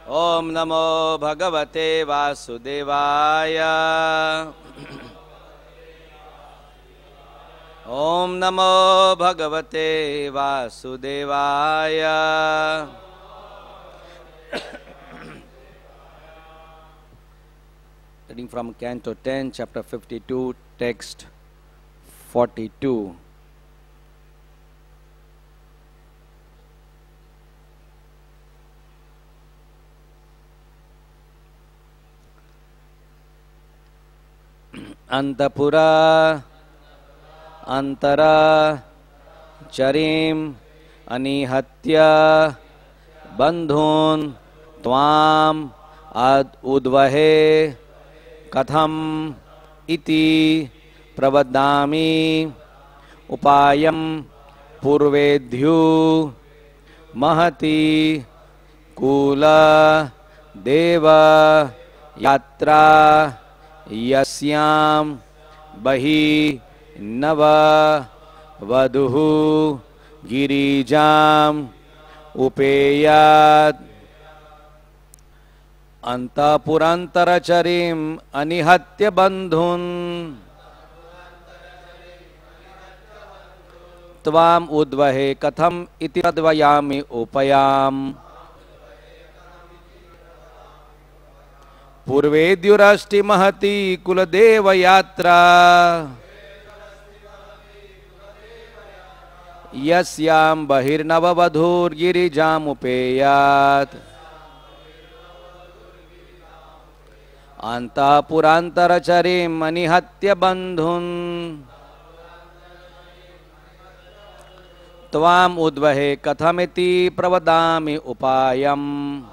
Om Namo Bhagavate Vasudevaya. Om Namo Bhagavate Vasudevaya. Reading from Canto 10, Chapter 52, Text 42. Antapura Antara Charim Anihatya Bandhun Tvam Ad Udvahe Katham Iti Pravadami Upayam Purvedhyu Mahati Kula Deva Yatra Yasyam Bahi Nava Vaduhu Girijam Upeyat Antapurantaracharim Anihatya Bandhun Tvam Udvahe Katham Iti Tadvayami Upayam Purvedyurasti Mahati Kuladeva Yatra Yasyam Bahirnava Vadhur Girijam Upeyat Antapurantaracharim Anihatya Bandhun Tvam Udvahe Kathamiti Pravadami Upayam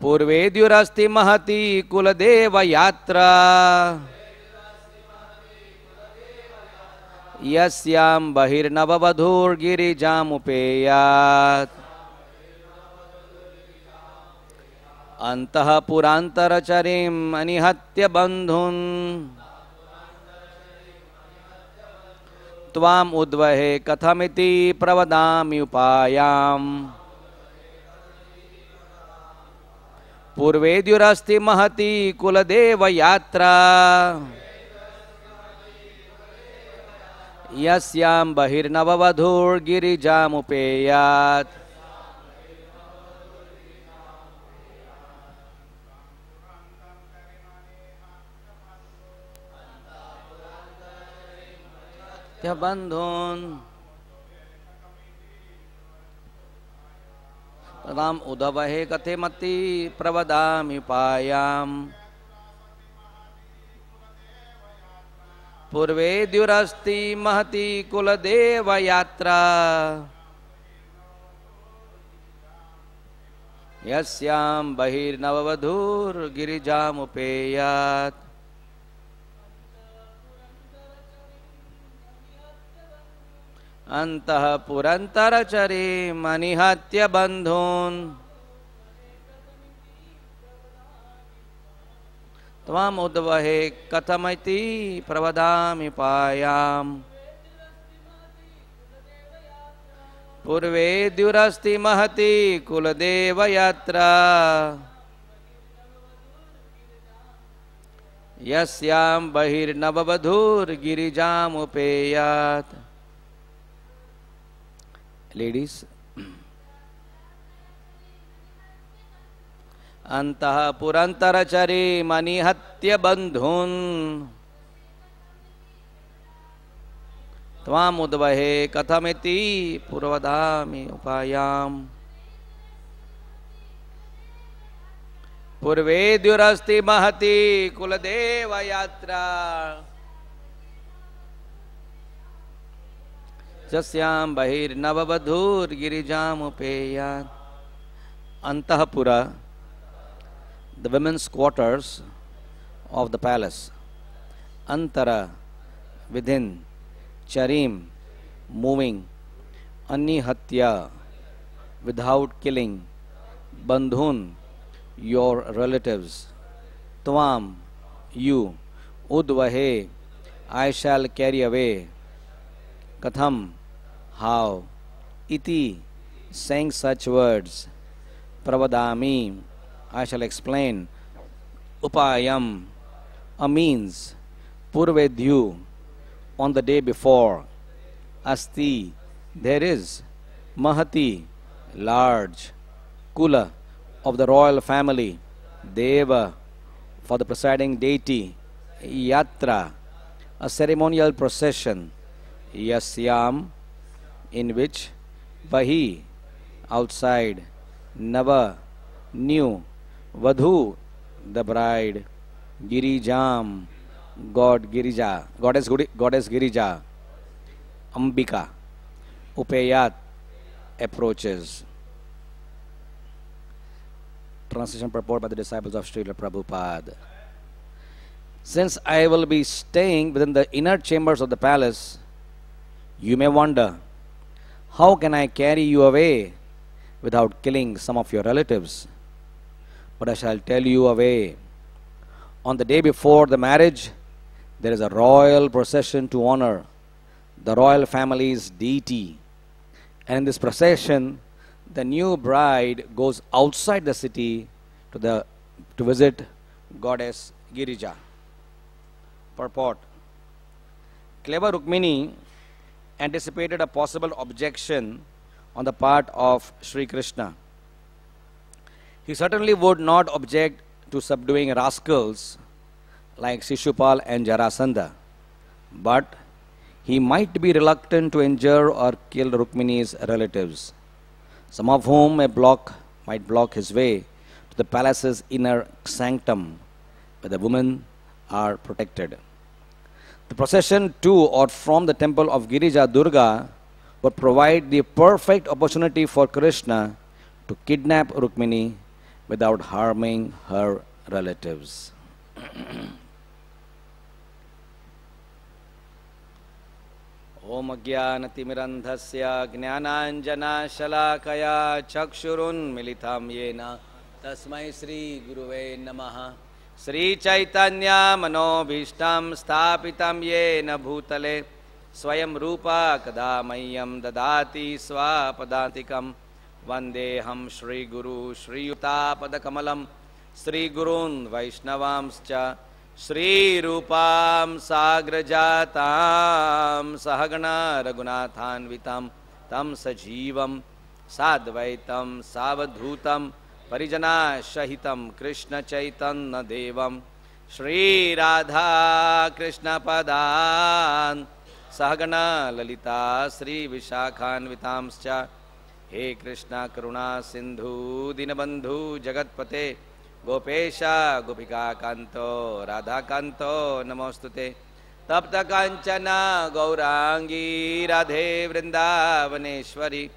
Purvedyurasti Mahati Kuladeva Yatra Yasyam Bahirnava Vadhur Girijam Upeyat Antah Purantaracharim Anihatya Bandhun Tvam Udvahe Kathamiti Pravadami Upayam Purvedyurasti Mahati Kuladeva Yatra Yasyam Bahirnava Vadhur Girijam Upeyat Bandhun Tadam Udavahe Kathemati Pravadami Payam Purvedyurasti Mahati Kuladeva Yatra Yasyam Bahirnavavadhur Girijam Upeyat Antah Purantaracharim Anihatya Bandhun Tvam Udvahe Kathamiti Pravadami Payam Purvedyurasti Mahati Kuladeva Yatra Yasyam Bahirnavavadhur Girijam Upeyat. Ladies, Antah Purantarachari Manihatya Bandhun Tvam Udvahe Kathamiti Purvadami Upayam Purvedyurasti Mahati Kuladeva Yatra Jasyam Bahir Navavadhur Girijam Upeyat. Antahapura, the women's quarters of the palace. Antara, within. Charim, moving. Anihatya, without killing. Bandhun, your relatives. Tvam, you. Udvahe, I shall carry away. Katham, how. Iti, saying such words, Pravadami, I shall explain, Upayam, a means, Purvedyu, on the day before, Asti, there is, Mahati, large, Kula, of the royal family, Deva, for the presiding deity, Yatra, a ceremonial procession, Yasyam, in which Bahi, outside, Nava, new, Vadhu, the bride, Girijam, goddess Girija, Ambika, Upayat, approaches. Translation purport by the disciples of Srila Prabhupada. Since I will be staying within the inner chambers of the palace, you may wonder, how can I carry you away without killing some of your relatives? But I shall tell you a way. On the day before the marriage, there is a royal procession to honor the royal family's deity. And in this procession, the new bride goes outside the city to visit goddess Girija. Purport. Clever Rukmini anticipated a possible objection on the part of Sri Krishna. He certainly would not object to subduing rascals like Shishupal and Jarasandha, but he might be reluctant to injure or kill Rukmini's relatives, some of whom might block his way to the palace's inner sanctum, where the women are protected. The procession to or from the temple of Girija Durga would provide the perfect opportunity for Krishna to kidnap Rukmini without harming her relatives. Om Jnanatimirandhasya Jnananjana Shalakaya Chakshurun Militam Yena Tasmai Sri Guruve Namaha. Sri Chaitanya Manobhishtam Sthapitam Yena Bhutale Swayam Rupa Kadamayam Dadati Swapadantikam Vandeham Shri Guru Shri Yuta Padakamalam Sri Gurun Vaishnavamscha Shri Rupam Sagrajatam Sahagana Raghunathanvitam Tam Sajivam Sadvaitam Savadhutam Parijana Shahitam Krishna Chaitanya Devam Shri Radha Krishna Padan Sahagana Lalita Sri Vishakhanvitamscha He Krishna Karuna Sindhu Dinabandhu Jagatpate Gopesha Gopika Kanto Radha Kanto Namostute Tapta Kanchana Gaurangi Radhe Vrindavaneshwari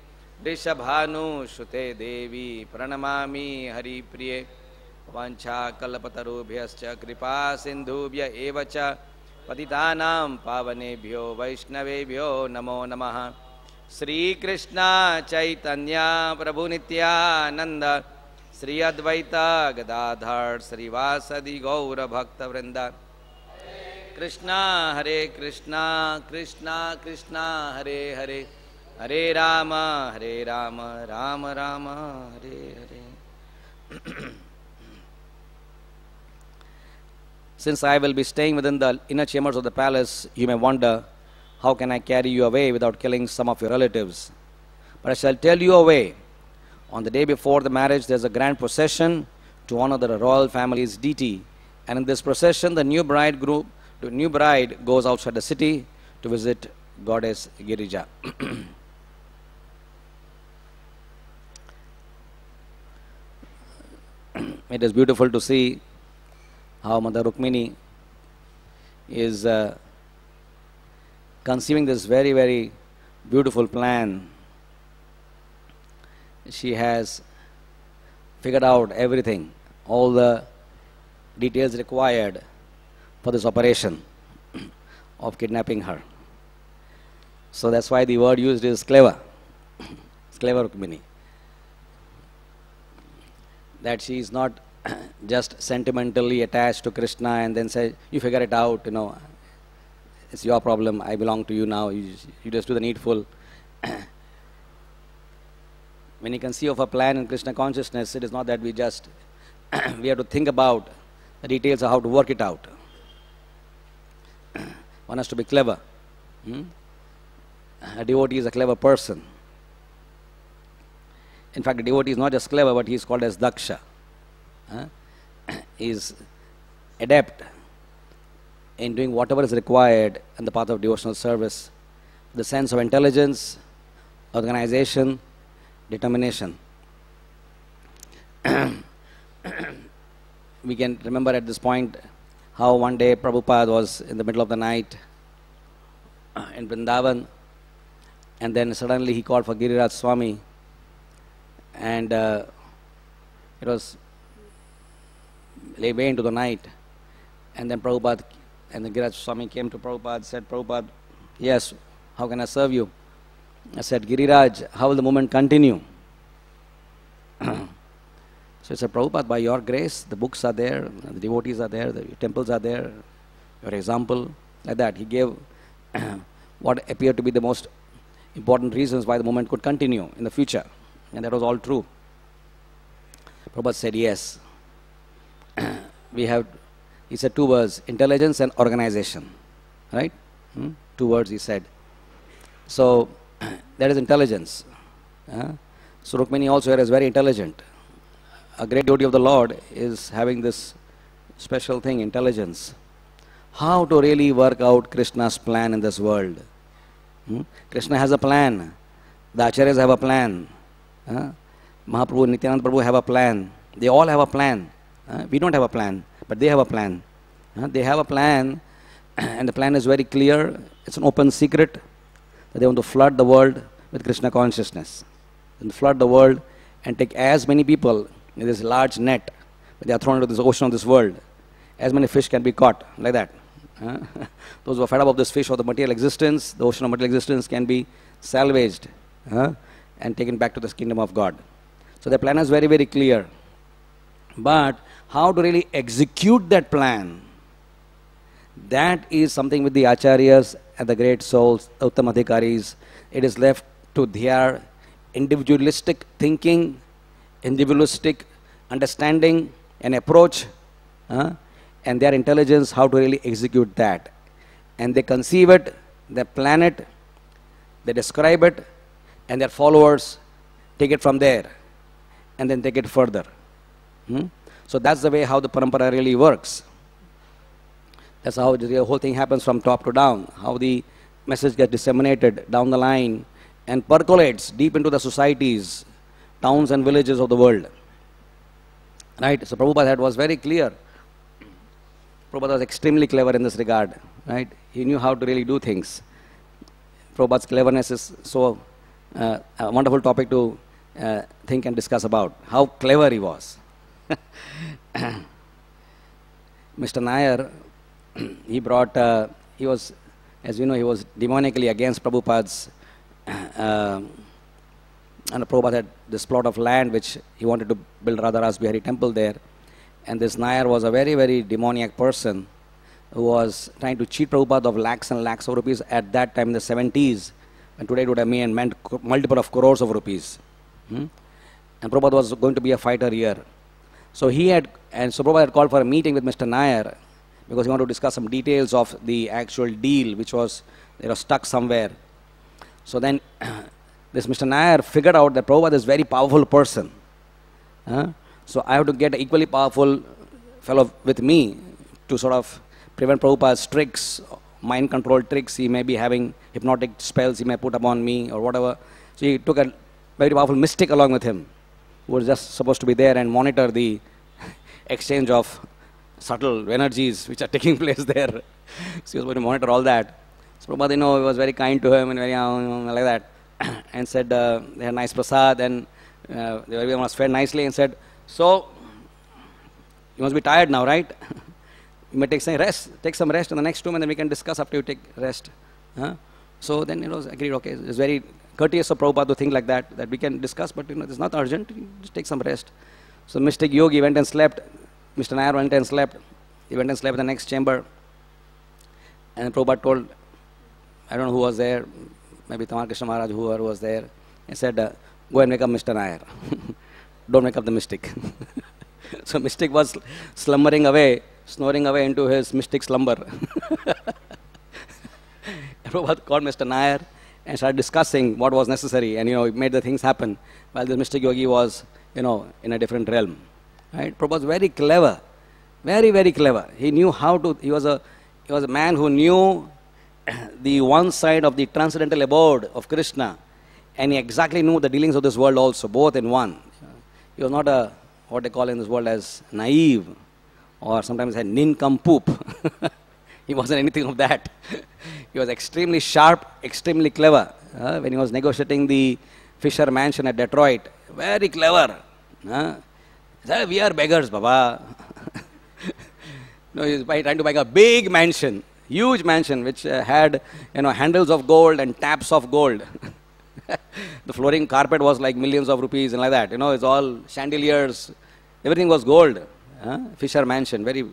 Rishabhanu Shute Devi Pranamami Hari Priye Vancha Kalpatarubhyascha Kripa Sindhubhya Evacha Patitanam Pavanebhyo Vaishnavebhyo Namo Namaha Sri Krishna Chaitanya Prabhu Nityananda Sri Advaita Gadadhar Sri Vasadi Gaura Bhakta Vrinda Krishna Hare Krishna Krishna Krishna Hare Hare Hare Rama Rama Rama Hare Hare. Since I will be staying within the inner chambers of the palace, you may wonder, how can I carry you away without killing some of your relatives? But I shall tell you a way. On the day before the marriage, there is a grand procession to honor the royal family's deity. And in this procession, the new bride goes outside the city to visit goddess Girija. It is beautiful to see how Mother Rukmini is conceiving this very, very beautiful plan. She has figured out everything, all the details required for this operation of kidnapping her. So that's why the word used is clever. It's clever Rukmini. That she is not just sentimentally attached to Krishna and then say, you figure it out, it's your problem, I belong to you now, you just do the needful. when you conceive of a plan in Krishna consciousness, it is not that we just, we have to think about the details of how to work it out. One has to be clever. A devotee is a clever person. In fact, a devotee is not just clever, but he is called as Daksha. He is adept in doing whatever is required in the path of devotional service. The sense of intelligence, organization, determination. We can remember at this point how one day Prabhupada was in the middle of the night in Vrindavan, and then suddenly he called for Giriraj Swami, and it was way into the night, and then Prabhupada and the Giriraj Swami came to Prabhupada, said, Prabhupada, yes, how can I serve you? I said, Giriraj, how will the movement continue? So he said, Prabhupada, by your grace, the books are there, the devotees are there, the temples are there, your example, like that. He gave what appeared to be the most important reasons why the movement could continue in the future. And that was all true. Prabhupada said, yes. He said 2 words, intelligence and organization. Right? 2 words he said. So, that is intelligence. So Rukmini also here is very intelligent. A great devotee of the Lord is having this special thing, intelligence. How to really work out Krishna's plan in this world. Krishna has a plan. The Acharyas have a plan. Mahaprabhu, Nityananda Prabhu have a plan. They all have a plan. We don't have a plan, but they have a plan. They have a plan, and the plan is very clear. It's an open secret that they want to flood the world with Krishna consciousness. And flood the world and take as many people in this large net, they are thrown into this ocean of this world. As many fish can be caught, like that. Those who are fed up of this fish of the material existence, the ocean of material existence, can be salvaged and taken back to the kingdom of God. So the plan is very, very clear. But how to really execute that plan, that is something with the Acharyas and the great souls, Uttamadhikaris. It is left to their individualistic thinking, individualistic understanding and approach, and their intelligence how to really execute that. And they conceive it, they plan it, they describe it, and their followers take it from there and then take it further. So that's the way how the parampara really works. That's how the whole thing happens from top to down, how the message gets disseminated down the line and percolates deep into the societies, towns and villages of the world. Right? So Prabhupada was very clear. Prabhupada was extremely clever in this regard. Right? He knew how to really do things. Prabhupada's cleverness is so a wonderful topic to think and discuss about. How clever he was. Mr. Nair, he brought, he was, as you know, he was demonically against Prabhupada's, and Prabhupada had this plot of land which he wanted to build Radha Ras Bihari temple there. And this Nair was a very, very demoniac person who was trying to cheat Prabhupada of lakhs and lakhs of rupees at that time in the 70s, and today it would have meant multiple of crores of rupees. And Prabhupada was going to be a fighter here. So Prabhupada had called for a meeting with Mr. Nair because he wanted to discuss some details of the actual deal which was, stuck somewhere. So then this Mr. Nair figured out that Prabhupada is a very powerful person. So I have to get an equally powerful fellow with me to sort of prevent Prabhupada's tricks, mind control tricks. He may be having hypnotic spells he may put upon me or whatever. So he took a very powerful mystic along with him who was just supposed to be there and monitor the exchange of subtle energies which are taking place there. So he was going to monitor all that. So Prabhupada, he was very kind to him and very like that, and said they had nice prasad, and everyone was fed nicely, and said, so you must be tired now, right? You may take some rest. Take some rest in the next room, and then we can discuss after you take rest. So then it was agreed. Okay, it's very courteous of Prabhupada to think like that we can discuss, but it's not urgent. You just take some rest. So Mystic Yogi went and slept. Mr. Nair went and slept. He went and slept in the next chamber. And Prabhupada told, I don't know who was there, maybe Tamar Krishna Maharaj, whoever was there, he said, go and wake up Mr. Nair. Don't wake up the mystic. So mystic was slumbering away, snoring away into his mystic slumber. Prabhupada called Mr. Nair and started discussing what was necessary, and made the things happen, while the mystic yogi was, in a different realm. Right? Prabhupada was very clever, very, very clever. He knew how to, he was a man who knew the one side of the transcendental abode of Krishna, and he exactly knew the dealings of this world also, both in one. He was not a, what they call in this world as naive, or sometimes a nincompoop. He wasn't anything of that. He was extremely sharp, extremely clever. When he was negotiating the Fisher mansion at Detroit, very clever. Said, we are beggars, Baba. No, he was trying to buy a big mansion, huge mansion, which had handles of gold and taps of gold. The flooring carpet was like millions of rupees and like that. It's all chandeliers. Everything was gold. Fisher mansion, very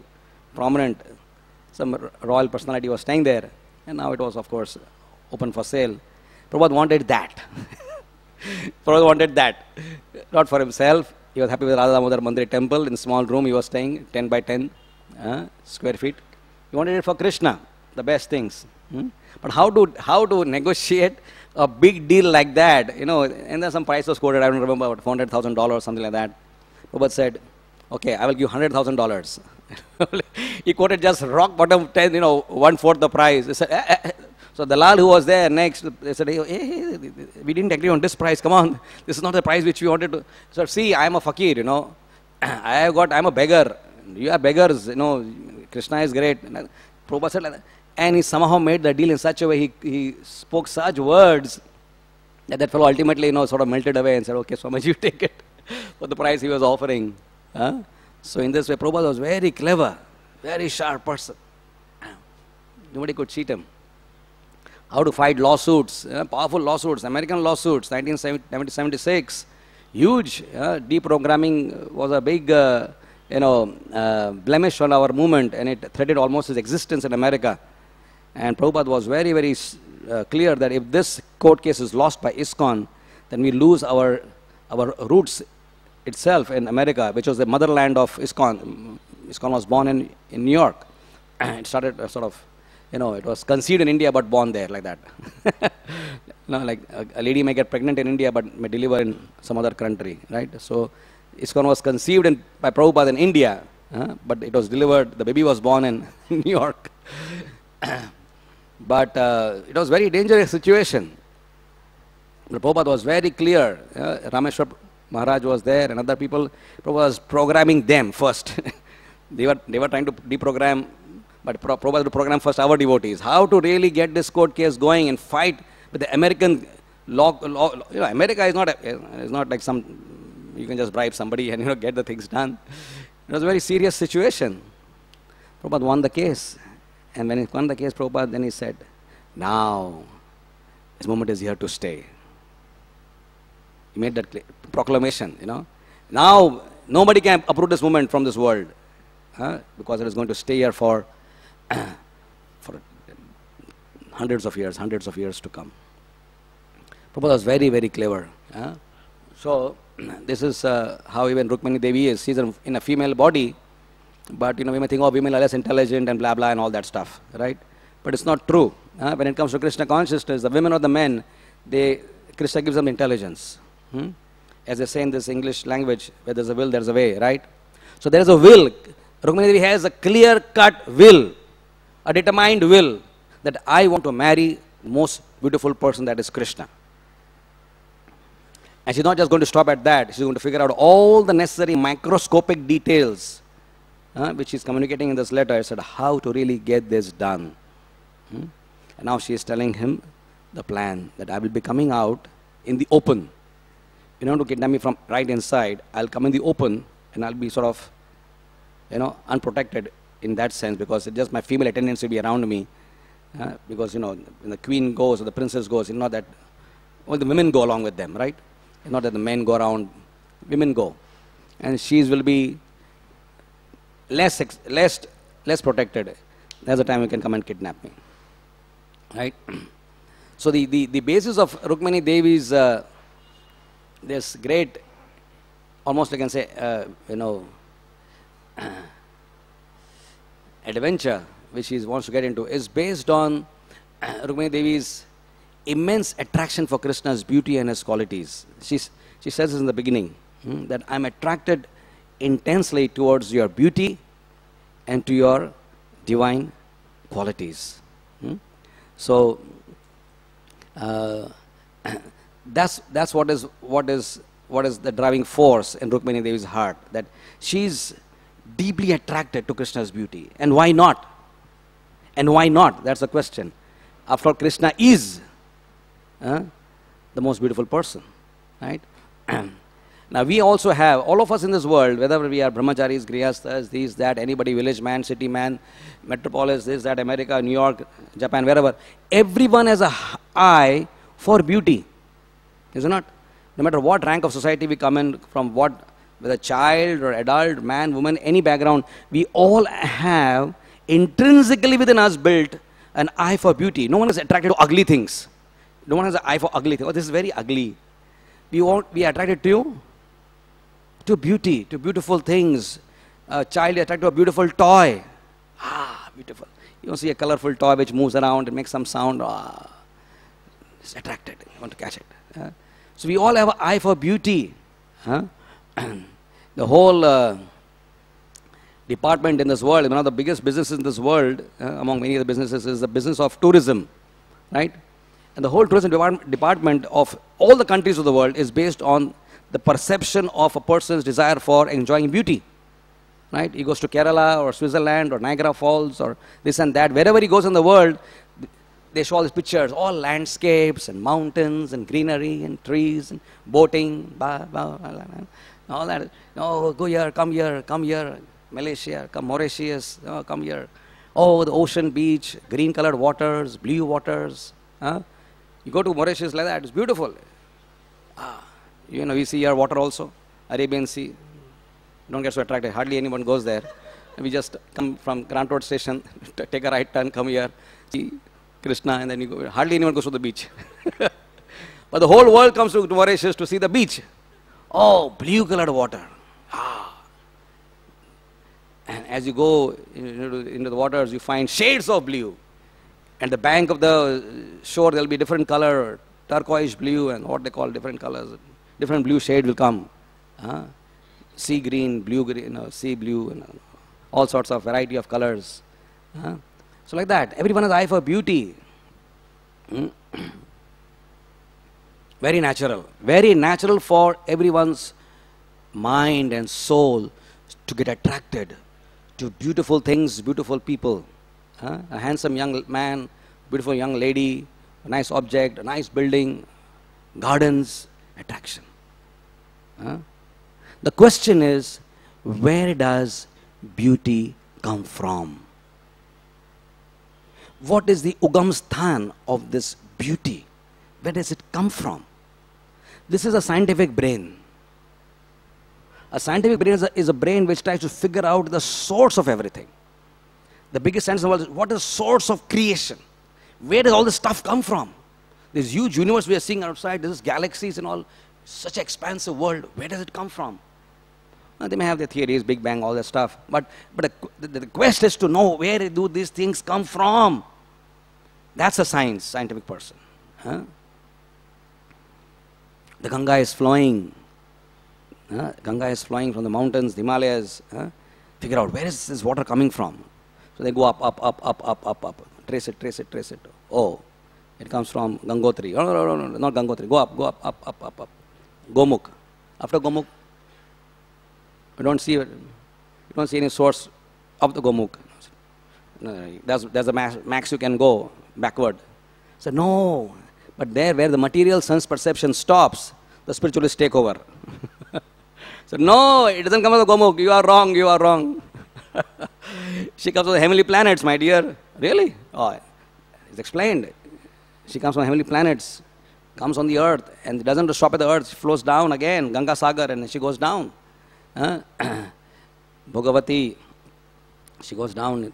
prominent. Some royal personality was staying there. And now it was, of course, open for sale. Prabhupada wanted that. Prabhupada wanted that. Not for himself. He was happy with Radha Damodar Mandir temple in a small room he was staying, 10 by 10 square feet. He wanted it for Krishna, the best things. But how to negotiate a big deal like that? And then some price was quoted, I don't remember, about $400,000 or something like that. Prabhupada said, okay, I will give $100,000. He quoted just rock bottom 10, 1/4 the price. He said, So the Lal who was there next, they said, hey, we didn't agree on this price, come on. This is not the price which we wanted to. So see, I am a fakir, I'm a beggar. You are beggars, Krishna is great. Prabhupada said like that. And he somehow made the deal in such a way, he spoke such words that fellow ultimately, sort of melted away and said, okay, so much you take it for the price he was offering. So in this way, Prabhupada was very clever, very sharp person. Nobody could cheat him. How to fight lawsuits, powerful lawsuits, American lawsuits, 1976. Huge. Deprogramming was a big, blemish on our movement, and it threatened almost its existence in America. And Prabhupada was very, very clear that if this court case is lost by ISKCON, then we lose our roots itself in America, which was the motherland of ISKCON. ISKCON was born in New York. It started sort of, it was conceived in India but born there, like that. Like a lady may get pregnant in India but may deliver in some other country, right? So ISKCON was conceived by Prabhupada in India, but it was delivered, the baby was born in New York. But it was a very dangerous situation. But Prabhupada was very clear. Rameshwar Maharaj was there and other people. Prabhupada was programming them first. They were trying to deprogram, but Prabhupada to program first our devotees. How to really get this court case going and fight with the American law. America is not like some, you can just bribe somebody and get the things done. It was a very serious situation. Prabhupada won the case. And when he won the case, Prabhupada, then he said, now, this moment is here to stay. He made that proclamation, Now, nobody can uproot this movement from this world. Because it is going to stay here for hundreds of years to come. Prabhupada was very, very clever. So, this is how even Rukmini Devi is. She's in a female body. But we may think, oh, women are less intelligent and blah, blah, and all that stuff, right? But it's not true. When it comes to Krishna consciousness, the women or the men, Krishna gives them intelligence. As they say in this English language, where there's a will, there's a way, right? So there is a will. Rukmini Devi has a clear-cut will, a determined will, that I want to marry the most beautiful person, that is Krishna. And she's not just going to stop at that. She's going to figure out all the necessary microscopic details which she's communicating in this letter. I said, how to really get this done. And now she is telling him the plan, that I will be coming out in the open. You don't want to kidnap me from right inside. I'll come in the open and I'll be sort of, unprotected in that sense, because it's just my female attendants will be around me. Because, when the queen goes or the princess goes, it's not that, all the women go along with them, right? It's not that the men go around, women go. And she will be less protected. There's a time you can come and kidnap me, right? So the basis of Rukmini Devi's this great, almost I can say, adventure which he wants to get into is based on Rukmini Devi's immense attraction for Krishna's beauty and his qualities. She says this in the beginning, that I'm attracted intensely towards your beauty and to your divine qualities. So that's what is the driving force in Rukmini Devi's heart, that she's deeply attracted to Krishna's beauty. And why not? And why not? That's the question. After all, Krishna is the most beautiful person, right? Now we also have, all of us in this world, whether we are brahmacharis, grihasthas, these, that, anybody, village man, city man, metropolis, this, that, America, New York, Japan, wherever, everyone has an eye for beauty, is it not? No matter what rank of society we come in, from what, whether child or adult, man, woman, any background, we all have intrinsically within us built an eye for beauty. No one is attracted to ugly things. No one has an eye for ugly things. Oh, this is very ugly. We won't be attracted to beauty, to beautiful things. A child is attracted to a beautiful toy. Ah, beautiful. You don't see a colorful toy which moves around and makes some sound. Ah, it's attracted. You want to catch it. So we all have an eye for beauty. The whole department in this world, one of the biggest businesses in this world, among many other businesses, is the business of tourism, right? And the whole tourism department of all the countries of the world is based on the perception of a person's desire for enjoying beauty, right? He goes to Kerala or Switzerland or Niagara Falls or this and that. Wherever he goes in the world, they show all these pictures, all landscapes and mountains and greenery and trees and boating, all that. Oh, go here, come here, come here. Malaysia, come Mauritius, come here. Oh, the ocean beach, green colored waters, blue waters. You go to Mauritius like that, it's beautiful. We see here water also, Arabian Sea. You don't get so attracted, hardly anyone goes there. We just come from Grant Road station, take a right turn, come here, see Krishna, and then you go. Hardly anyone goes to the beach. But the whole world comes to Mauritius to see the beach. Oh, blue colored water. And as you go into the waters, you find shades of blue. And the bank of the shore, there will be different color, turquoise blue and what they call different colors. Different blue shade will come. Sea green, blue green, sea blue, and all sorts of variety of colors. So like that, everyone has eye for beauty. Very natural. Very natural for everyone's mind and soul to get attracted to beautiful things, beautiful people. A handsome young man, beautiful young lady, a nice object, a nice building, gardens, attraction. The question is, where does beauty come from? What is the ugam sthan of this beauty? Where does it come from? This is a scientific brain. A scientific brain is a brain which tries to figure out the source of everything. The biggest science in the world is, what is the source of creation? Where does all this stuff come from? This huge universe we are seeing outside, this galaxies and all, such an expansive world, where does it come from? They may have their theories, Big Bang, all that stuff, but the quest is to know, where do these things come from? That's a scientific person. The Ganga is flowing. Ganga is flowing from the mountains, the Himalayas. Figure out, where is this water coming from? So they go up. Trace it. Oh, it comes from Gangotri. No, not Gangotri. Go up. Gomukh. After Gomukh, you don't see any source of the Gomukh. There's a max you can go backward. So no, but there where the material sense perception stops, the spiritualists take over. So no, it doesn't come from the Gomukh. You are wrong. She comes from the heavenly planets, my dear. Really? Oh, it's explained. She comes from heavenly planets, comes on the earth, and it doesn't stop at the earth. She flows down again, Ganga Sagar, and she goes down. Bhagavati, she goes down in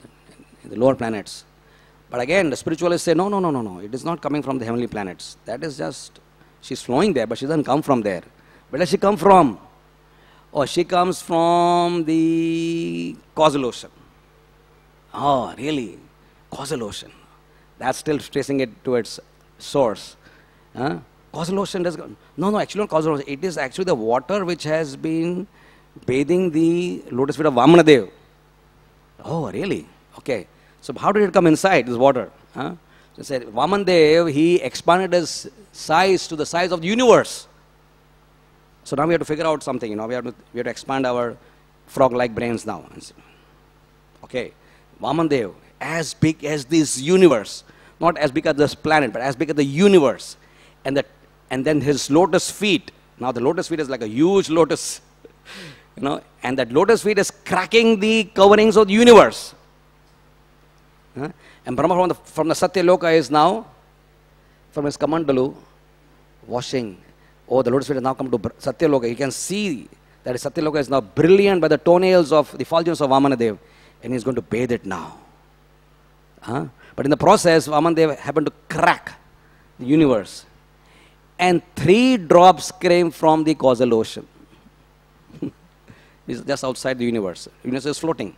the lower planets. But again, the spiritualists say, no. It is not coming from the heavenly planets. That is just, she's flowing there, but she doesn't come from there. Where does she come from? Oh, she comes from the causal ocean. Oh, really? Causal ocean. That's still tracing it to its source. Huh? Causal ocean does no, actually not causal ocean. It is actually the water which has been bathing the lotus feet of Vamanadev. Oh, really? Okay. So how did it come inside, this water? Huh? So said Vamanadev, he expanded his size to the size of the universe. So now we have to figure out something, we have to expand our frog-like brains now. Okay. Vamanadev, as big as this universe, not as big as this planet, but as big as the universe. And then his lotus feet. Now the lotus feet is like a huge lotus, and that lotus feet is cracking the coverings of the universe. And Brahma from the Satya Loka is now, from his Kamandalu, washing. Oh, the lotus feet has now come to Satya Loka. You can see that Satya Loka is now brilliant by the toenails of the effulgence of Vamanadev, and he's going to bathe it now. But in the process, Vamanadev happened to crack the universe. And 3 drops came from the causal ocean. It's just outside the universe. The universe is floating.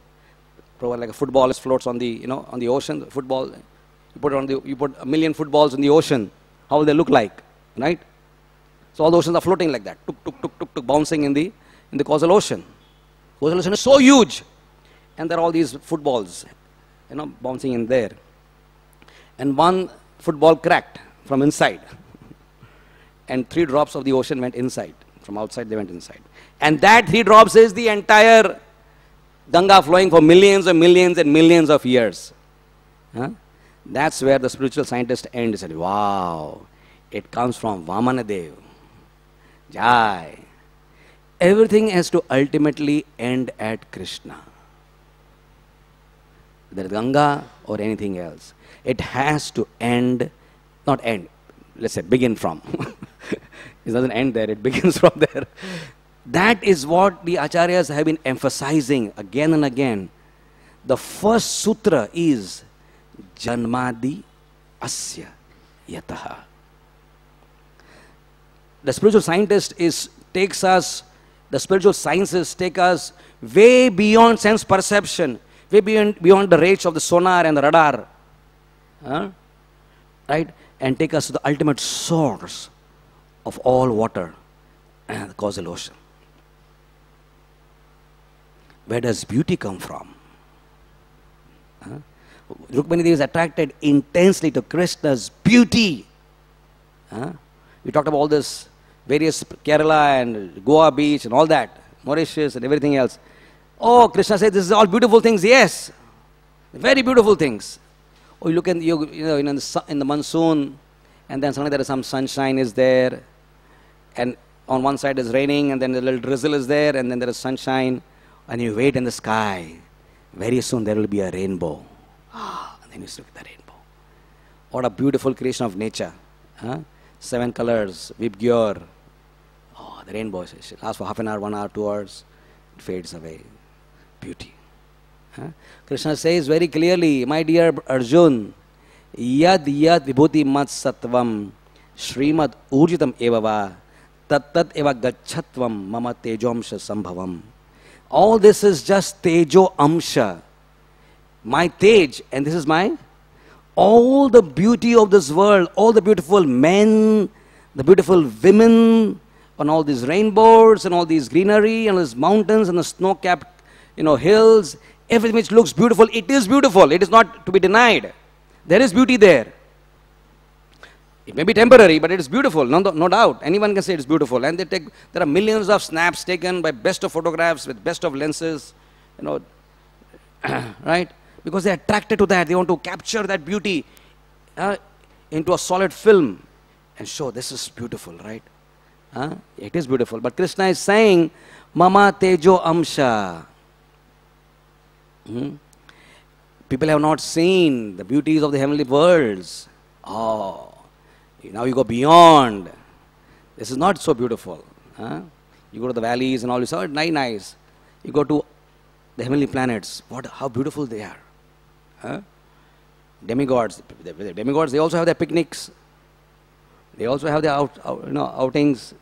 Probably like a football floats on the, on the ocean. Football, you put a million footballs in the ocean. How will they look like, right? So all the oceans are floating like that, tuk, tuk, tuk, tuk, tuk, bouncing in the causal ocean. Causal ocean is so huge, and there are all these footballs, bouncing in there. And one football cracked from inside. And 3 drops of the ocean went inside. From outside they went inside. And that 3 drops is the entire Ganga flowing for millions and millions and millions of years. That's where the spiritual scientist ends. Said, wow, it comes from Vamanadev. Jai. Everything has to ultimately end at Krishna. Whether it's Ganga or anything else. It has to end, not end, let's say begin from. It doesn't end there, it begins from there. That is what the Acharyas have been emphasizing again and again. The first sutra is Janmadi Asya Yataha. The spiritual scientist takes us, the spiritual sciences take us way beyond sense perception, way beyond the reach of the sonar and the radar. Right? And take us to the ultimate source of all water, the causal ocean. Where does beauty come from? Rukmini Devi is attracted intensely to Krishna's beauty. We talked about all this, various Kerala and Goa beach and all that, Mauritius and everything else. Oh, Krishna says this is all beautiful things. Yes, very beautiful things. Oh, you look in, in the monsoon, and then suddenly there is some sunshine is there, and on one side is raining, and then a little drizzle is there, and then there is sunshine, and you wait in the sky. Very soon there will be a rainbow. And then you look at the rainbow. What a beautiful creation of nature. 7 colors, Vibgyor. Oh, the rainbow. It lasts for half an hour, 1 hour, 2 hours. It fades away. Beauty. Krishna says very clearly, my dear Arjun, yad vibhuti mat sattvam Srimad urjitam evava tat eva gachatvam mama tejomsha sambhavam. All this is just tejo amsha. My tej, and this is my, all the beauty of this world, all the beautiful men, the beautiful women, and all these rainbows, and all these greenery, and these mountains, and the snow-capped, hills, everything which looks beautiful, it is beautiful. It is not to be denied. There is beauty there. It may be temporary, but it is beautiful, no doubt. Anyone can say it is beautiful. And there are millions of snaps taken by best of photographs with best of lenses, right? Because they are attracted to that. They want to capture that beauty into a solid film and show this is beautiful, right? It is beautiful. But Krishna is saying, Mama Tejo Amsha. People have not seen the beauties of the heavenly worlds. Oh, now you go beyond. This is not so beautiful. You go to the valleys and all this. Oh, nice. You go to the heavenly planets. How beautiful they are. Demigods. The demigods, they also have their picnics. They also have their outings.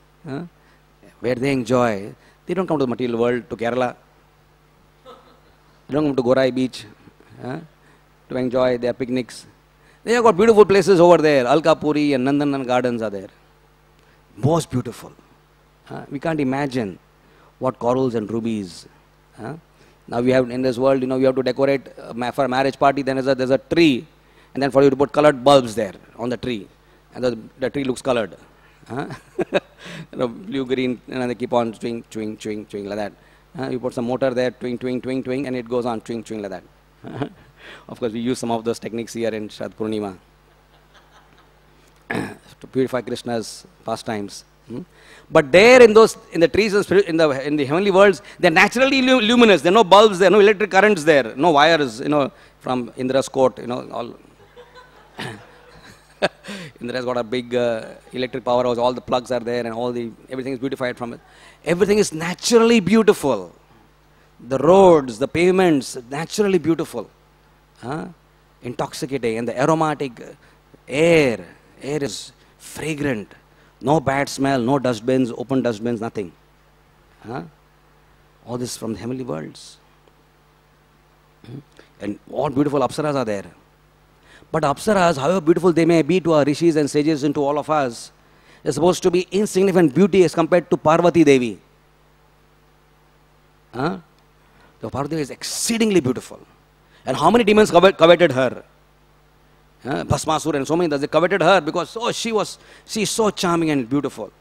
where they enjoy. They don't come to the material world, to Kerala. They don't come to Gorai beach to enjoy their picnics. They have got beautiful places over there. Alkapuri and Nandanan gardens are there. Most beautiful. We can't imagine what corals and rubies. Now we have in this world, we have to decorate for a marriage party. Then there's a tree, and then for you to put colored bulbs there on the tree, and the tree looks colored. Blue, green, and they keep on twing, twing, twing, twing like that. You put some motor there, twing, twing, twing, twing, and it goes on twing, twing like that. Of course, we use some of those techniques here in Shrad Purnima to purify Krishna's pastimes. But there in the trees in the heavenly worlds, they're naturally luminous. There are no bulbs, there are no electric currents there, no wires, from Indra's court, all. Indra's got a big electric powerhouse, all the plugs are there and everything is beautified from it. Everything is naturally beautiful. The roads, the pavements, naturally beautiful. Intoxicating, and the aromatic air is fragrant. No bad smell, no dustbins, open dustbins, nothing. All this from the heavenly worlds. And all beautiful apsaras are there. But apsaras, however beautiful they may be to our rishis and sages and to all of us, is supposed to be insignificant beauty as compared to Parvati Devi. The Parvati Devi is exceedingly beautiful. And how many demons coveted her? Bhasmasura and so many others, they coveted her because she is so charming and beautiful.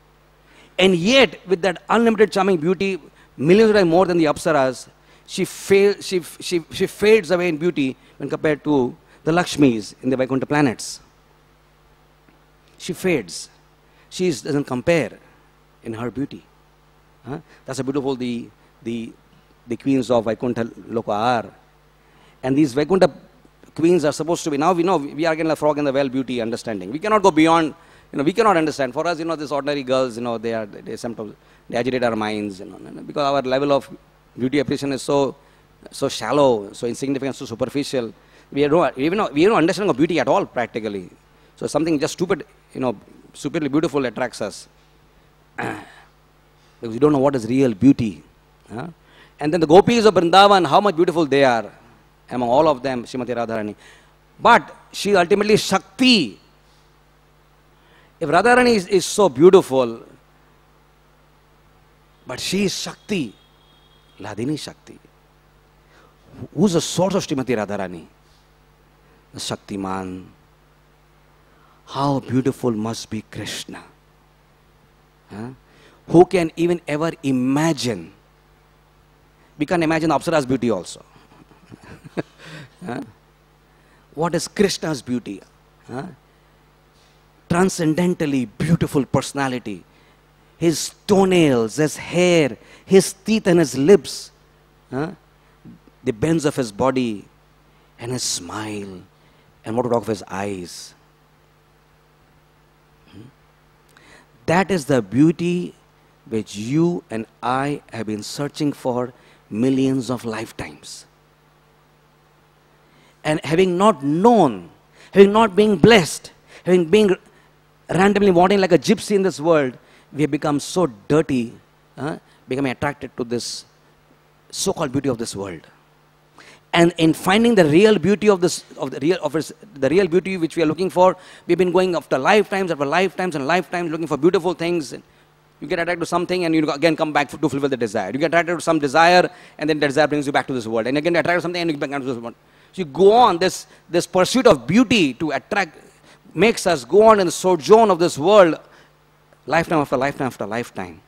And yet, with that unlimited charming beauty, millions of times more than the apsaras, she fades away in beauty when compared to the Lakshmis in the Vaikuntha planets. She fades. She doesn't compare in her beauty. That's how beautiful the queens of Vaikuntha Loka are. And these Vaikuntha queens are supposed to be, now we know we are again a frog in the well beauty understanding. We cannot go beyond, we cannot understand. For us, these ordinary girls, they agitate our minds, because our level of beauty appreciation is so shallow, so insignificant, so superficial. We have no understanding of beauty at all, practically. So something just stupid, stupidly beautiful attracts us. Because we don't know what is real beauty. And then the gopis of Vrindavan, how much beautiful they are. Among all of them, Srimati Radharani. But she ultimately is Shakti. If Radharani is so beautiful, but she is Shakti, Ladini Shakti. Who's the source of Srimati Radharani? The Shaktiman. How beautiful must be Krishna. Who can even ever imagine? We can imagine Apsara's beauty also. What is Krishna's beauty? Transcendentally beautiful personality. His toenails, his hair, his teeth and his lips, the bends of his body, and his smile, and what to talk of his eyes. That is the beauty which you and I have been searching for millions of lifetimes. And having not known, having not been blessed, having been randomly wandering like a gypsy in this world, we have become so dirty, becoming attracted to this so-called beauty of this world. And in finding the real beauty of the real beauty which we are looking for, we've been going after lifetimes and lifetimes looking for beautiful things. You get attracted to something and you again come back to fulfill the desire. You get attracted to some desire and then the desire brings you back to this world. And again attracted to something and you get back to this world. So you go on, this pursuit of beauty to attract, makes us go on in the sojourn of this world, lifetime after lifetime after lifetime.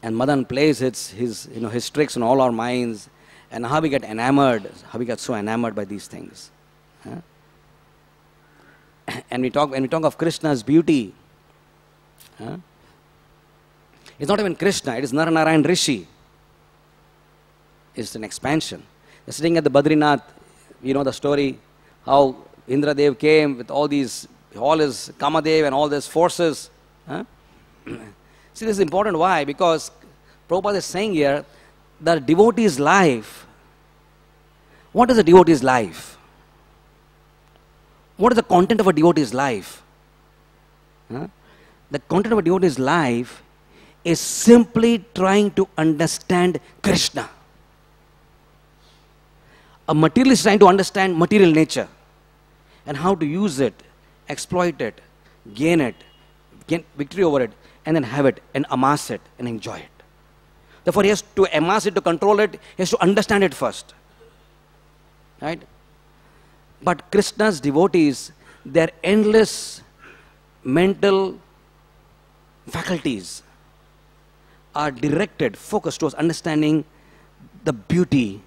And Madan plays his tricks on all our minds, and how we get enamored, how we get so enamored by these things. And when we talk of Krishna's beauty, it's not even Krishna, it is Naranarayan Rishi. It's an expansion. They're sitting at the Badrinath, you know the story, how Indradev came with all his Kamadev and all these forces. See, this is important. Why? Because Prabhupada is saying here, the devotee's life. What is a devotee's life? What is the content of a devotee's life? the content of a devotee's life is simply trying to understand Krishna. A materialist is trying to understand material nature and how to use it, exploit it, gain victory over it, and then have it and amass it and enjoy it. Therefore, he has to amass it, to control it, he has to understand it first. Right? But Krishna's devotees, their endless mental faculties are directed, focused towards understanding the beauty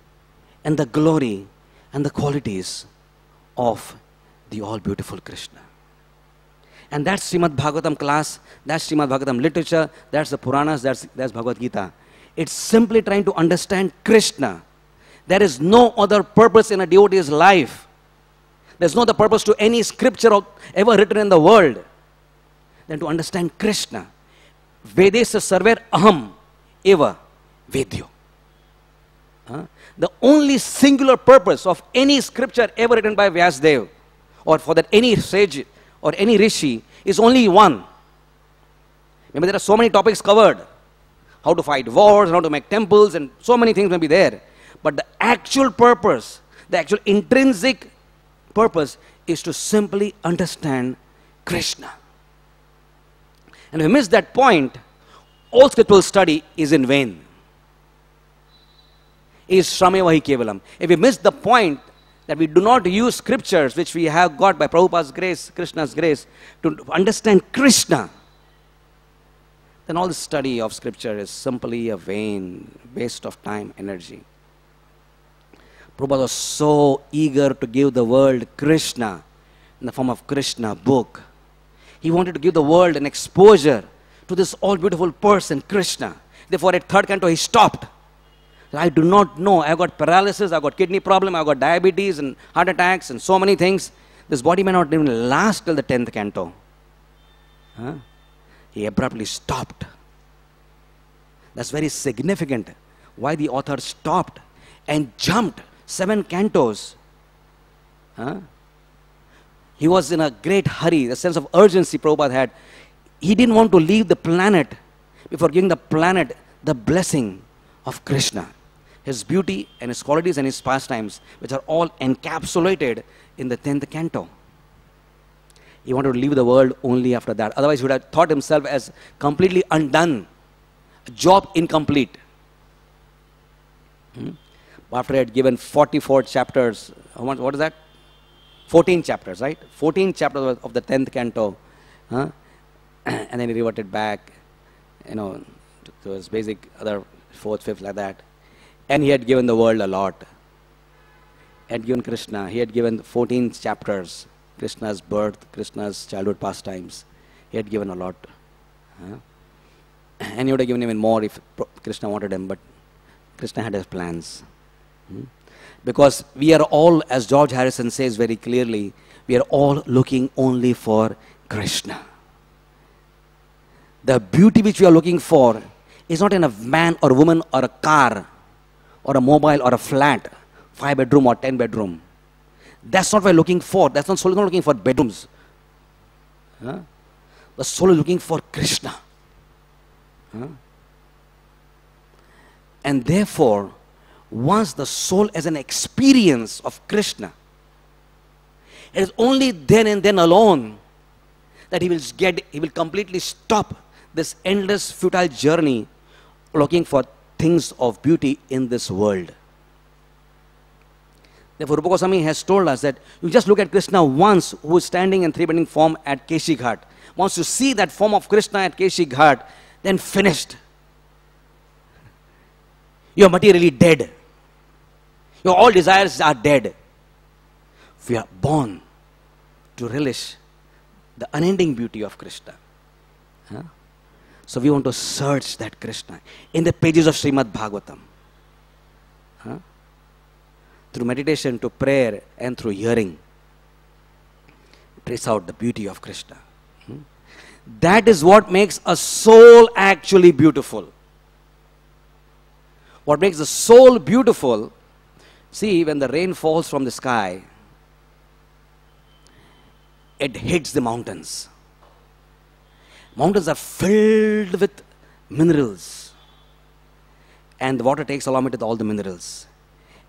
and the glory and the qualities of the all-beautiful Krishna. And that's Srimad Bhagavatam class, that's Srimad Bhagavatam literature, that's the Puranas, that's Bhagavad Gita. It's simply trying to understand Krishna. There is no other purpose in a devotee's life. There's no other purpose to any scripture ever written in the world than to understand Krishna. Vedesa sarver aham eva vedyo. The only singular purpose of any scripture ever written by Vyasadeva, or for that any sage or any rishi, is only one. Maybe there are so many topics covered. How to fight wars, how to make temples, and so many things may be there. But the actual purpose, the actual intrinsic purpose is to simply understand Krishna. And if we miss that point, all scriptural study is in vain. Is shramevahi kevalam. If we miss the point that we do not use scriptures which we have got by Prabhupada's grace, Krishna's grace, to understand Krishna, then all the study of scripture is simply a vain waste of time, energy. Prabhupada was so eager to give the world Krishna in the form of Krishna book. He wanted to give the world an exposure to this all-beautiful person, Krishna. Therefore, at third canto, he stopped. I do not know. I got paralysis, I got kidney problem, I got diabetes and heart attacks and so many things. This body may not even last till the 10th canto. He abruptly stopped. That's very significant. Why the author stopped and jumped 7 cantos. He was in a great hurry, the sense of urgency Prabhupada had. He didn't want to leave the planet before giving the planet the blessing of Krishna. His beauty and his qualities and his pastimes, which are all encapsulated in the 10th canto. He wanted to leave the world only after that. Otherwise, he would have thought himself as completely undone, a job incomplete. After he had given 44 chapters, what is that? 14 chapters, right? 14 chapters of the 10th canto. And then he reverted back, to his basic other 4th, 5th, like that. And he had given the world a lot. He had given Krishna, he had given 14 chapters. Krishna's birth, Krishna's childhood pastimes. He had given a lot. And he would have given even more if Krishna wanted him, but Krishna had his plans. Because we are all, as George Harrison says very clearly, we are all looking only for Krishna. The beauty which we are looking for is not in a man or woman or a car or a mobile or a flat, 5-bedroom or 10-bedroom. That's not what we're looking for. That's not soul is not looking for bedrooms. The soul is looking for Krishna. And therefore, once the soul has an experience of Krishna, it is only then and then alone that he will completely stop this endless futile journey looking for things of beauty in this world. Therefore, Rupa Goswami has told us that you just look at Krishna once, who is standing in three-bending form at Keshi Ghat. Once you see that form of Krishna at Keshi Ghat, then finished. You are materially dead. Your all desires are dead. We are born to relish the unending beauty of Krishna. So we want to search that Krishna in the pages of Srimad Bhagavatam. Through meditation, to prayer, and through hearing. Trace out the beauty of Krishna. That is what makes a soul actually beautiful. What makes the soul beautiful, see, when the rain falls from the sky, it hits the mountains. Mountains are filled with minerals. And the water takes along with all the minerals.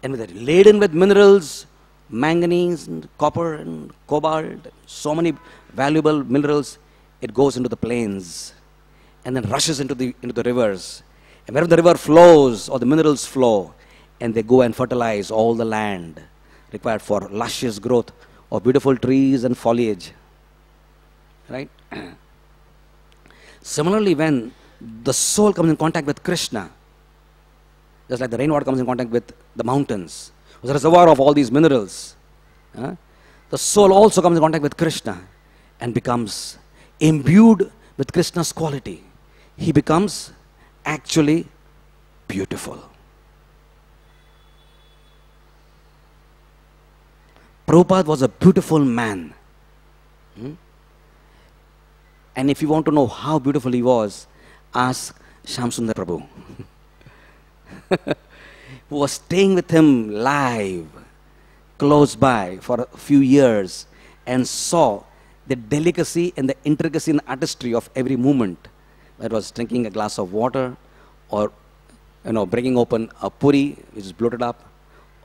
And with it laden with minerals, manganese and copper and cobalt, so many valuable minerals, it goes into the plains and then rushes into the rivers. And wherever the river flows or the minerals flow, and they go and fertilize all the land required for luscious growth of beautiful trees and foliage. Right? Similarly, when the soul comes in contact with Krishna, just like the rainwater comes in contact with the mountains, was a reservoir of all these minerals, the soul also comes in contact with Krishna and becomes imbued with Krishna's quality. He becomes actually beautiful. Prabhupada was a beautiful man. And if you want to know how beautiful he was, ask Shamsundar Prabhu, who was staying with him live, close by for a few years, and saw the delicacy and the intricacy and artistry of every movement. Whether it was drinking a glass of water, or breaking open a puri which is bloated up,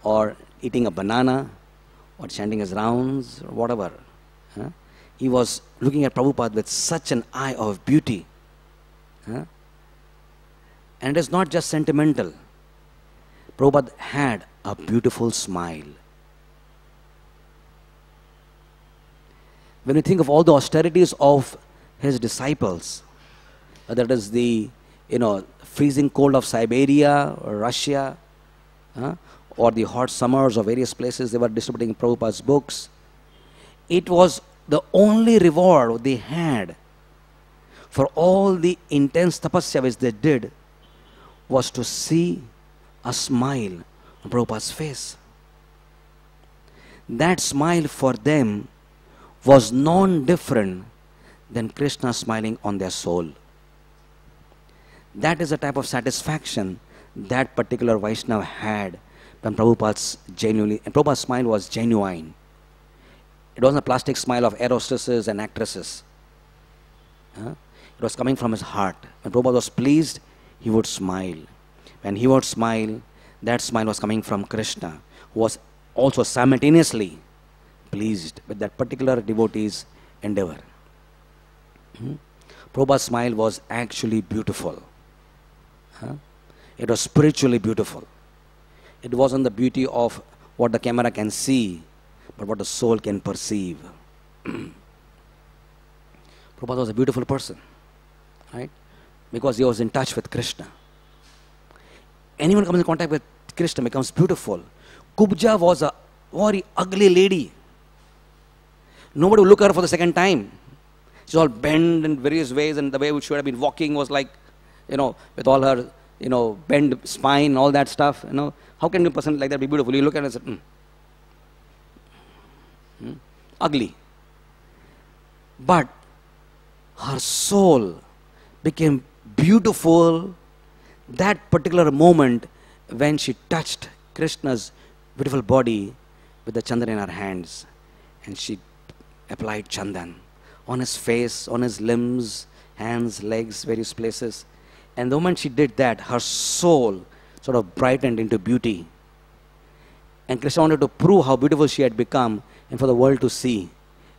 or eating a banana, or chanting his rounds, or whatever. He was looking at Prabhupada with such an eye of beauty. And it is not just sentimental. Prabhupada had a beautiful smile. When you think of all the austerities of his disciples, whether it is the freezing cold of Siberia or Russia, or the hot summers of various places they were distributing Prabhupada's books, it was the only reward they had for all the intense tapasya which they did was to see a smile on Prabhupada's face. That smile for them was non-different than Krishna smiling on their soul. That is the type of satisfaction that particular Vaishnava had when Prabhupada's smile was genuine. It wasn't a plastic smile of air hostesses and actresses. It was coming from his heart. When Prabhupada was pleased, he would smile. When he would smile, that smile was coming from Krishna, who was also simultaneously pleased with that particular devotee's endeavor. Prabhupada's smile was actually beautiful. It was spiritually beautiful. It wasn't the beauty of what the camera can see, but what the soul can perceive. Prabhupada was a beautiful person, right? Because he was in touch with Krishna. Anyone who comes in contact with Krishna becomes beautiful. Kubja was a very ugly lady. Nobody would look at her for the second time. She's all bent in various ways, and the way she should have been walking was like, with all her, bent spine, all that stuff. How can a person like that be beautiful? You look at her and say, ugly. But her soul became beautiful that particular moment when she touched Krishna's beautiful body with the chandan in her hands, and she applied chandan on his face, on his limbs, hands, legs, various places. And the moment she did that, her soul sort of brightened into beauty. And Krishna wanted to prove how beautiful she had become and for the world to see.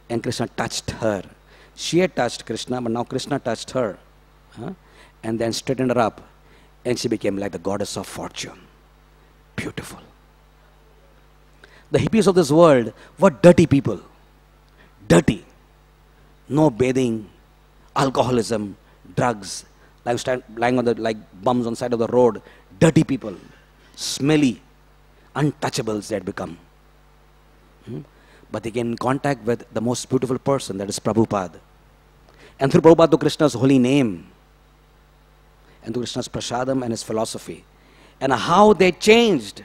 And Krishna touched her. She had touched Krishna, but now Krishna touched her. And then straightened her up. And she became like the goddess of fortune. Beautiful. The hippies of this world were dirty people. Dirty. No bathing, alcoholism, drugs, lying on like bums on the side of the road. Dirty people. Smelly. Untouchables they had become. But they came in contact with the most beautiful person, that is Prabhupada. And through Prabhupada, to Krishna's holy name, and to Krishna's prasadam and his philosophy, and how they changed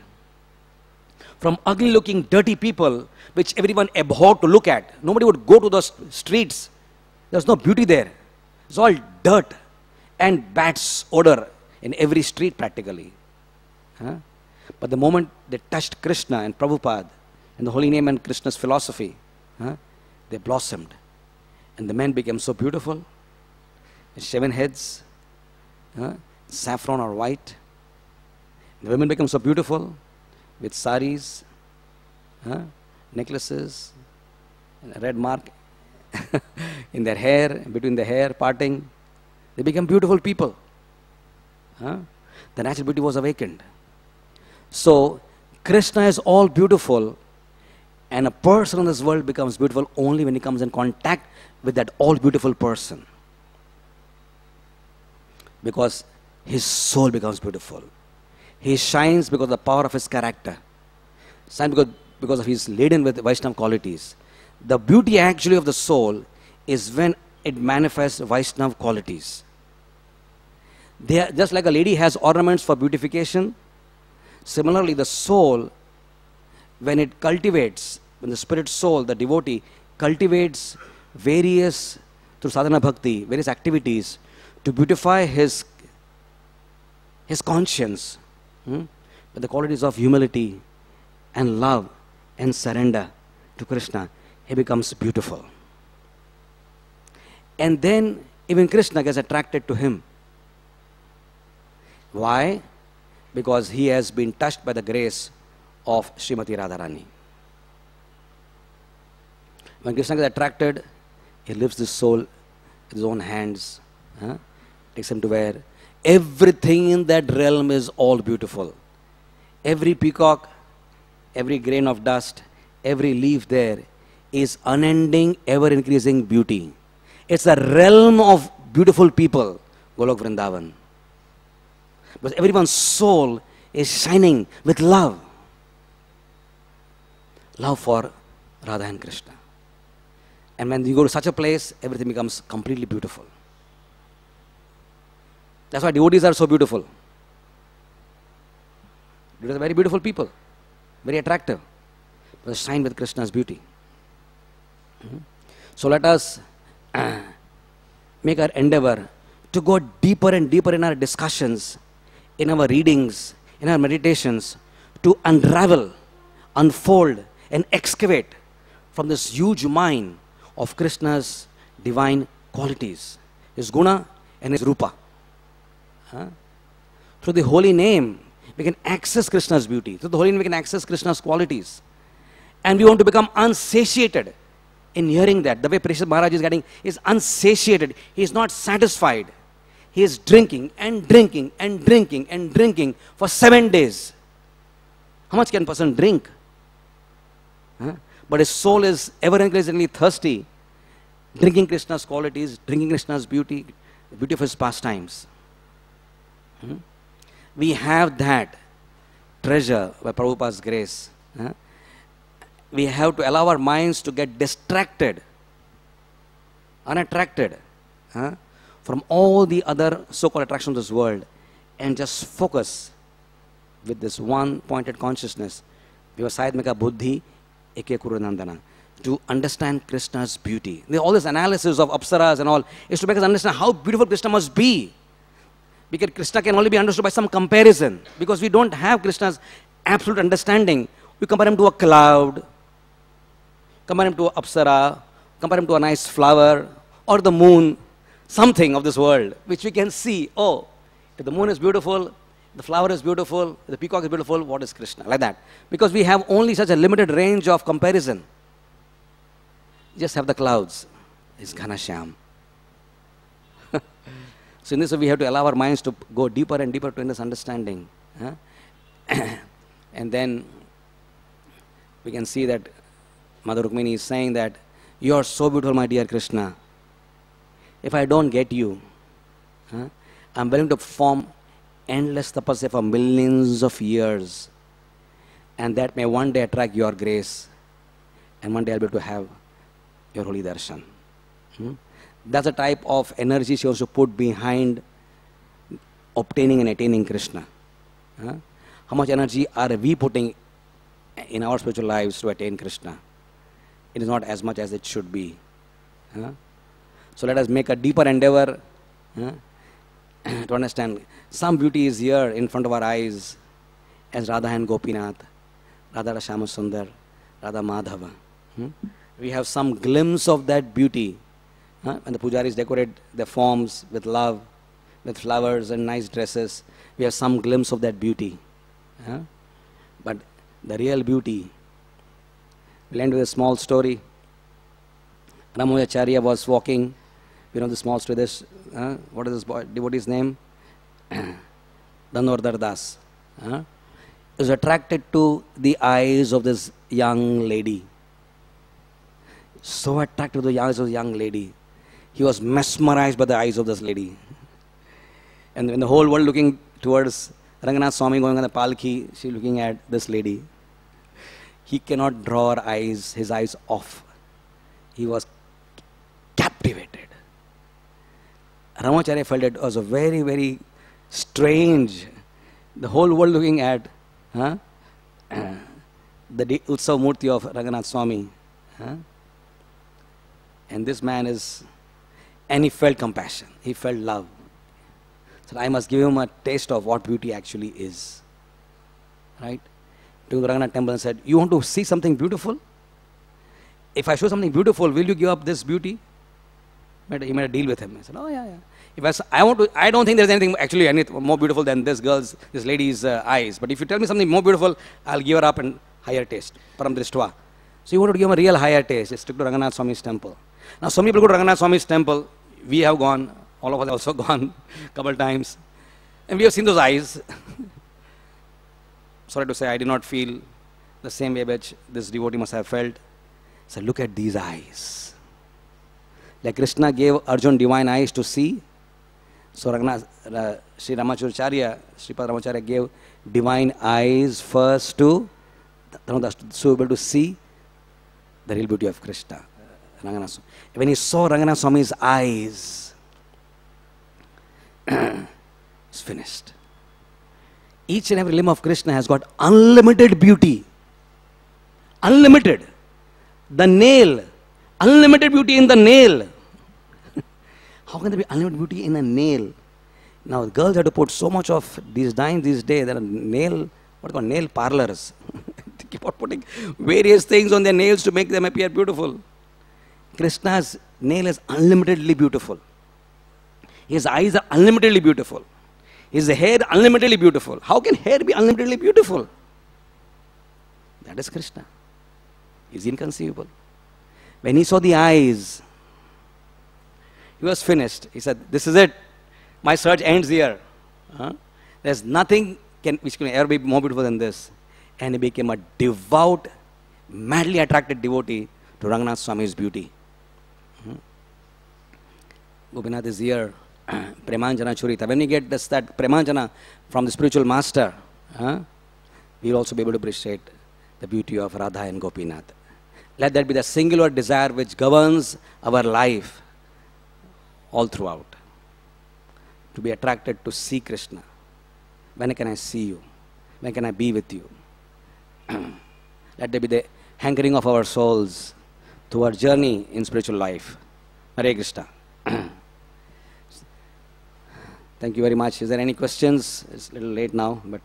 from ugly looking dirty people which everyone abhorred to look at. Nobody would go to the streets. There's no beauty there. It's all dirt and bat's odor in every street practically. But the moment they touched Krishna and Prabhupada and the holy name and Krishna's philosophy, they blossomed. And the men became so beautiful. shaven heads, saffron or white. The women become so beautiful with saris, necklaces, and a red mark in their hair, between the hair parting. They become beautiful people. The natural beauty was awakened. So, Krishna is all beautiful, and a person in this world becomes beautiful only when he comes in contact with that all beautiful person. Because his soul becomes beautiful. He shines because of the power of his character. Shines because of his laden with Vaishnava qualities. The beauty actually of the soul is when it manifests Vaishnava qualities. They are, just like a lady has ornaments for beautification, similarly the soul, when it cultivates, when the spirit soul, the devotee, cultivates various, through sadhana bhakti, various activities to beautify his conscience with the qualities of humility and love and surrender to Krishna, he becomes beautiful. And then even Krishna gets attracted to him. Why? Because he has been touched by the grace of Srimati Radharani. When Krishna gets attracted, he lifts his soul with his own hands, takes him to where everything in that realm is all beautiful. Every peacock, every grain of dust, every leaf there is unending, ever-increasing beauty. It's a realm of beautiful people, Golok Vrindavan. Because everyone's soul is shining with love. Love for Radha and Krishna. And when you go to such a place, everything becomes completely beautiful. That's why devotees are so beautiful. Devotees are very beautiful people, very attractive. They shine with Krishna's beauty. So let us make our endeavor to go deeper and deeper in our discussions, in our readings, in our meditations, to unravel, unfold, and excavate from this huge mine of Krishna's divine qualities, his guna and his rupa. Through the holy name, we can access Krishna's beauty. Through the holy name, we can access Krishna's qualities. And we want to become unsatiated in hearing that. The way Parishad Maharaj is getting is unsatiated. He is not satisfied. He is drinking and drinking and drinking and drinking for 7 days. How much can a person drink? But his soul is ever increasingly thirsty, drinking Krishna's qualities, drinking Krishna's beauty, the beauty of his pastimes. We have that treasure by Prabhupada's grace. We have to allow our minds to get distracted, unattracted from all the other so-called attractions of this world, and just focus with this one pointed consciousness, Vivasayatmika Buddhi Eke Kuru Nandana, to understand Krishna's beauty. All this analysis of apsaras and all is to make us understand how beautiful Krishna must be. Because Krishna can only be understood by some comparison. Because we don't have Krishna's absolute understanding. We compare him to a cloud, compare him to an apsara, compare him to a nice flower, or the moon, something of this world, which we can see. Oh, if the moon is beautiful, the flower is beautiful, the peacock is beautiful, what is Krishna? Like that. Because we have only such a limited range of comparison. Just have the clouds. It's Ghanashyam. So in this way, we have to allow our minds to go deeper and deeper to this understanding. And then we can see that Mother Rukmini is saying that, you are so beautiful, my dear Krishna. If I don't get you, I'm willing to perform endless tapasya for millions of years. And that may one day attract your grace. And one day I'll be able to have your holy darshan. That's the type of energy she wants to put behind obtaining and attaining Krishna. How much energy are we putting in our spiritual lives to attain Krishna? It is not as much as it should be. So let us make a deeper endeavor to understand some beauty is here in front of our eyes as Radha and Gopinath, Radha Shama Sundar, Radha Madhava. We have some glimpse of that beauty And the pujaris decorate their forms with love, with flowers and nice dresses. We have some glimpse of that beauty. But the real beauty, we'll end with a small story. Ramacharya was walking, the small story, this, what is this boy, devotee's name? Dhanwardhar Das. He was attracted to the eyes of this young lady. So attracted to the eyes of the young lady. He was mesmerized by the eyes of this lady. And when the whole world looking towards Ranganath Swami going on the palki, she looking at this lady. He cannot draw his eyes off. He was captivated. Ramacharya felt it was a very, very strange. The whole world looking at the Utsav Murti of Ranganath Swami. And this man and he felt compassion. He felt love. So I must give him a taste of what beauty actually is. Right? To the Ranganath temple and said, you want to see something beautiful? If I show something beautiful, will you give up this beauty? He made a deal with him. I said, oh yeah. If I don't think there's anything actually more beautiful than this lady's eyes. But if you tell me something more beautiful, I'll give her up and higher taste. Param Drishtva. So you wanted to give him a real higher taste. Just stick to Ranganath Swami's temple. Now so many people go to Ranganath Swami's temple. We have gone. All of us have also gone a couple times. And we have seen those eyes. Sorry to say, I did not feel the same way which this devotee must have felt. So look at these eyes. Like Krishna gave Arjuna divine eyes to see, so Sri Ramacharya gave divine eyes first to so able to see the real beauty of Krishna. When he saw Ranganath Swami's eyes, it's finished. Each and every limb of Krishna has got unlimited beauty. Unlimited. The nail. Unlimited beauty in the nail. How can there be unlimited beauty in a nail? Now girls have to put so much of these days. There are nail parlors. They keep on putting various things on their nails to make them appear beautiful. Krishna's nail is unlimitedly beautiful. His eyes are unlimitedly beautiful. His hair unlimitedly beautiful. How can hair be unlimitedly beautiful? That is Krishna. It's inconceivable. When he saw the eyes, he was finished. He said, this is it. My search ends here. There's nothing which can ever be more beautiful than this. And he became a devout, madly attracted devotee to Ranganath Swami's beauty. Gopinath is here. Premanjana Churita. When we get that Premanjana from the spiritual master, we will also be able to appreciate the beauty of Radha and Gopinath. Let that be the singular desire which governs our life all throughout. To be attracted to see Krishna. When can I see you? When can I be with you? Let that be the hankering of our souls to our journey in spiritual life. Hare Krishna. Thank you very much. Is there any questions? It's a little late now, but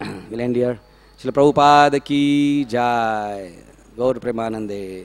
we'll end here. Srila Prabhupada ki jai. Gaur Premanande.